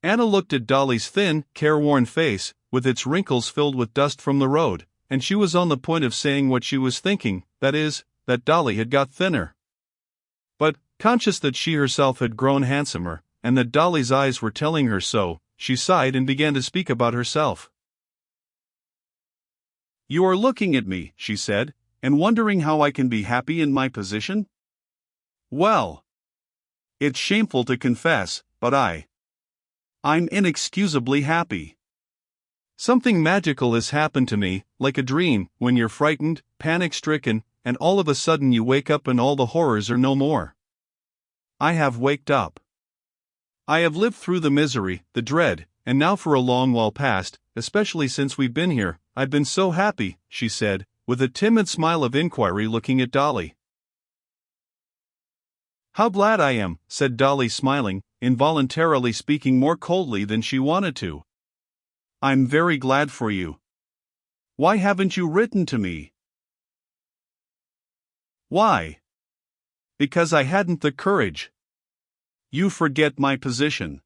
Anna looked at Dolly's thin, careworn face, with its wrinkles filled with dust from the road, and she was on the point of saying what she was thinking, that is, that Dolly had got thinner. But, conscious that she herself had grown handsomer, and that Dolly's eyes were telling her so, she sighed and began to speak about herself. "You are looking at me," she said, "and wondering how I can be happy in my position? Well, it's shameful to confess, but I'm inexcusably happy. Something magical has happened to me, like a dream, when you're frightened, panic-stricken, and all of a sudden you wake up and all the horrors are no more. I have waked up. I have lived through the misery, the dread, and now for a long while past, especially since we've been here, I've been so happy," she said, with a timid smile of inquiry looking at Dolly. "How glad I am," said Dolly smiling, involuntarily speaking more coldly than she wanted to. "I'm very glad for you. Why haven't you written to me?" "Why? Because I hadn't the courage. You forget my position."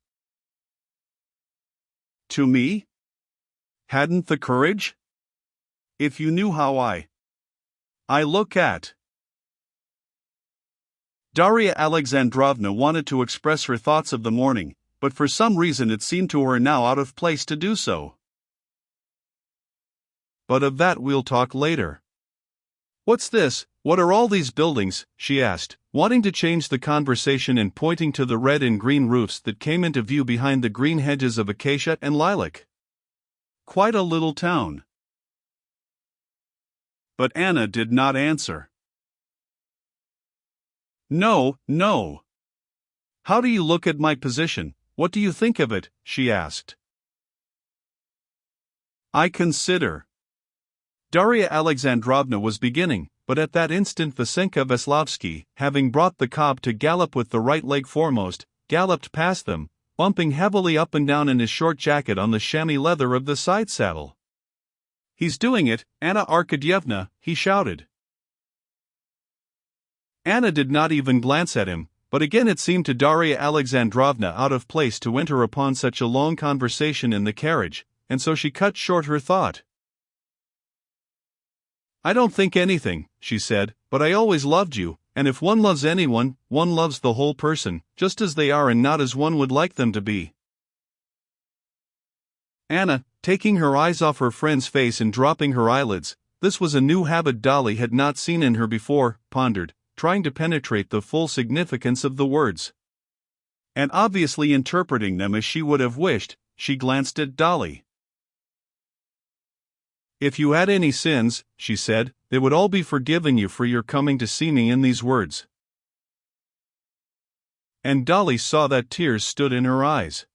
"To me? Hadn't the courage? If you knew how I look at..." Darya Alexandrovna wanted to express her thoughts of the morning, but for some reason it seemed to her now out of place to do so. "But of that we'll talk later. What's this? What are all these buildings?" she asked, wanting to change the conversation and pointing to the red and green roofs that came into view behind the green hedges of acacia and lilac. "Quite a little town." But Anna did not answer. No. "How do you look at my position? What do you think of it?" she asked. "I consider..." Darya Alexandrovna was beginning, but at that instant Vasenka Veslovsky, having brought the cob to gallop with the right leg foremost, galloped past them, bumping heavily up and down in his short jacket on the chamois leather of the side saddle. "He's doing it, Anna Arkadyevna," he shouted. Anna did not even glance at him, but again it seemed to Darya Alexandrovna out of place to enter upon such a long conversation in the carriage, and so she cut short her thought. "I don't think anything," she said, "but I always loved you, and if one loves anyone, one loves the whole person, just as they are and not as one would like them to be." Anna, taking her eyes off her friend's face and dropping her eyelids, this was a new habit Dolly had not seen in her before, pondered, trying to penetrate the full significance of the words. And obviously interpreting them as she would have wished, she glanced at Dolly. "If you had any sins," she said, "they would all be forgiven you for your coming to see me in these words." And Dolly saw that tears stood in her eyes.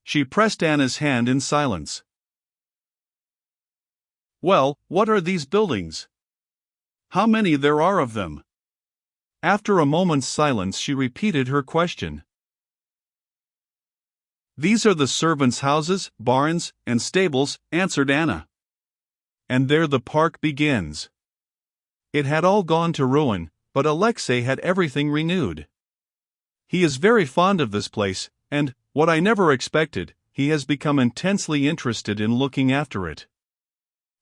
She pressed Anna's hand in silence. "Well, what are these buildings? How many there are of them?" After a moment's silence she repeated her question. "These are the servants' houses, barns, and stables," answered Anna. "And there the park begins." It had all gone to ruin, but Alexei had everything renewed. He is very fond of this place, and, what I never expected, he has become intensely interested in looking after it.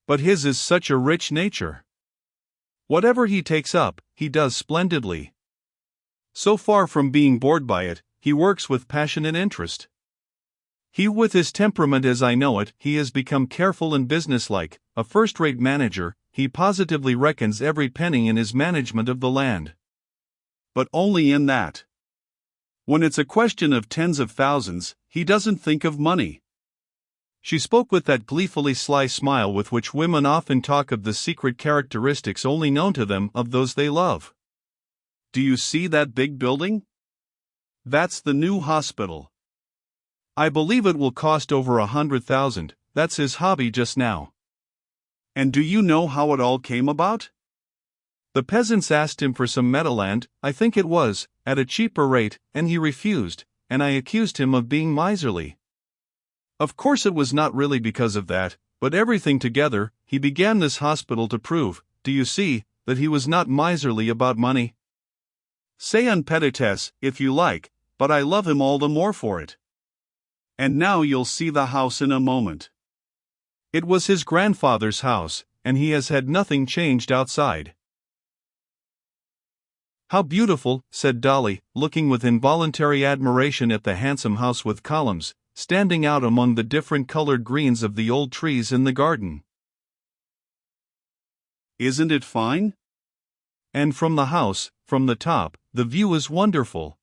But his is such a rich nature. Whatever he takes up, he does splendidly. So far from being bored by it, he works with passionate interest. With his temperament as I know it, he has become careful and businesslike, a first-rate manager. He positively reckons every penny in his management of the land. But only in that. When it's a question of tens of thousands, he doesn't think of money." She spoke with that gleefully sly smile with which women often talk of the secret characteristics only known to them of those they love. "Do you see that big building? That's the new hospital. I believe it will cost over 100,000, that's his hobby just now. And do you know how it all came about? The peasants asked him for some meadowland, I think it was, at a cheaper rate, and he refused, and I accused him of being miserly. Of course it was not really because of that, but everything together, he began this hospital to prove, do you see, that he was not miserly about money. C'est un petitesse, if you like, but I love him all the more for it. And now you'll see the house in a moment. It was his grandfather's house, and he has had nothing changed outside. How beautiful, said Dolly, looking with involuntary admiration at the handsome house with columns, standing out among the different colored greens of the old trees in the garden. Isn't it fine? And from the house, from the top, the view is wonderful.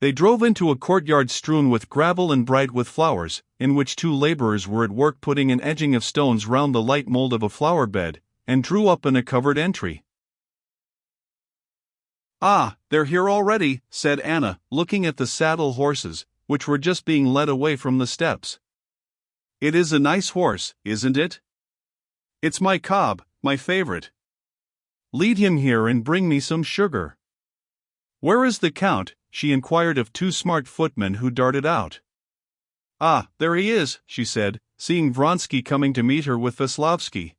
They drove into a courtyard strewn with gravel and bright with flowers, in which two laborers were at work putting an edging of stones round the light mold of a flower bed, and drew up in a covered entry. Ah, they're here already, said Anna, looking at the saddle horses, which were just being led away from the steps. It is a nice horse, isn't it? It's my cob, my favorite. Lead him here and bring me some sugar. Where is the Count? She inquired of two smart footmen who darted out. Ah, there he is, she said, seeing Vronsky coming to meet her with Veslovsky.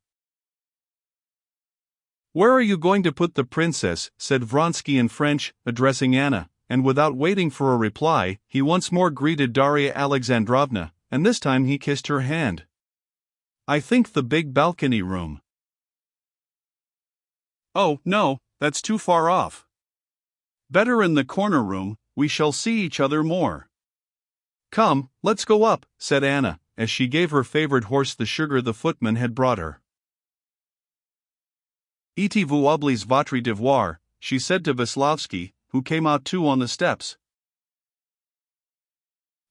Where are you going to put the princess? Said Vronsky in French, addressing Anna, and without waiting for a reply, he once more greeted Darya Alexandrovna, and this time he kissed her hand. I think the big balcony room. Oh, no, that's too far off. Better in the corner room, we shall see each other more. Come, let's go up, said Anna, as she gave her favorite horse the sugar the footman had brought her. Etivez-vous obliz votre devoir, she said to Veslovsky, who came out too on the steps.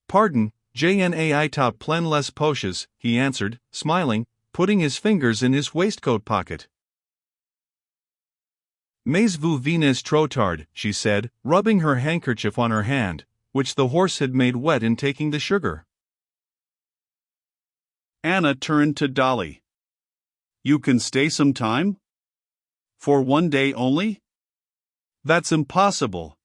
Pardon, j'n'ai pas plein les poches, he answered, smiling, putting his fingers in his waistcoat pocket. Mais vous venez trop tard, she said, rubbing her handkerchief on her hand, which the horse had made wet in taking the sugar. Anna turned to Dolly. You can stay some time? For one day only? That's impossible.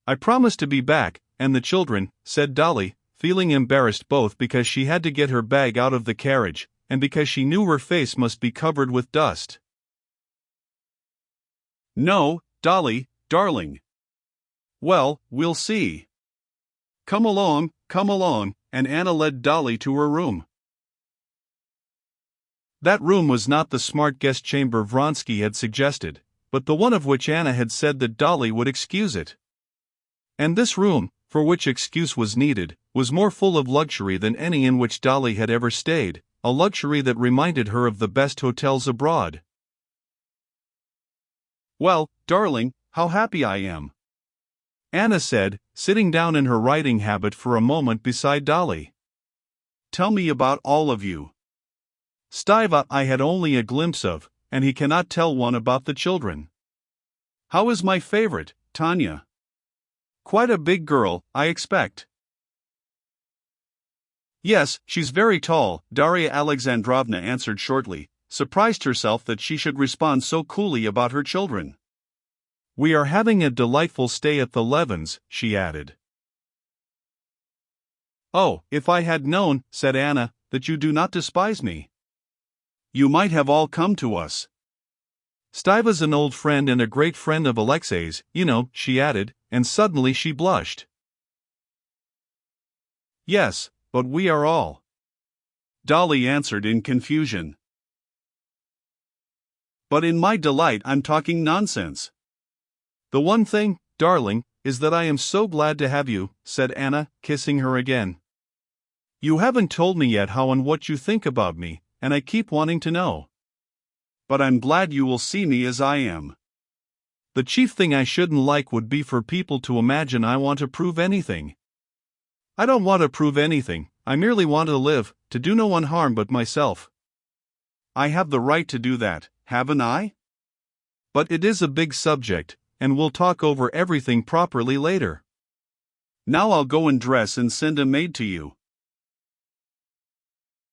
I promise to be back, and the children, said Dolly, feeling embarrassed both because she had to get her bag out of the carriage, and because she knew her face must be covered with dust. No, Dolly, darling. Well, we'll see. Come along, and Anna led Dolly to her room. That room was not the smart guest chamber Vronsky had suggested, but the one of which Anna had said that Dolly would excuse it. And this room, for which excuse was needed, was more full of luxury than any in which Dolly had ever stayed, a luxury that reminded her of the best hotels abroad. Well, darling, how happy I am, Anna said, sitting down in her riding habit for a moment beside Dolly. Tell me about all of you. Stiva I had only a glimpse of, and he cannot tell one about the children. How is my favorite, Tanya? Quite a big girl, I expect. Yes, she's very tall, Darya Alexandrovna answered shortly, surprised herself that she should respond so coolly about her children. We are having a delightful stay at the Levins, she added. Oh, if I had known, said Anna, that you do not despise me. You might have all come to us. Stiva's an old friend and a great friend of Alexei's, you know, she added, and suddenly she blushed. Yes, but we are all. Dolly answered in confusion. But in my delight I'm talking nonsense. The one thing, darling, is that I am so glad to have you, said Anna, kissing her again. You haven't told me yet how and what you think about me, and I keep wanting to know. But I'm glad you will see me as I am. The chief thing I shouldn't like would be for people to imagine I want to prove anything. I don't want to prove anything, I merely want to live, to do no one harm but myself. I have the right to do that, haven't I? But it is a big subject, and we'll talk over everything properly later. Now I'll go and dress and send a maid to you.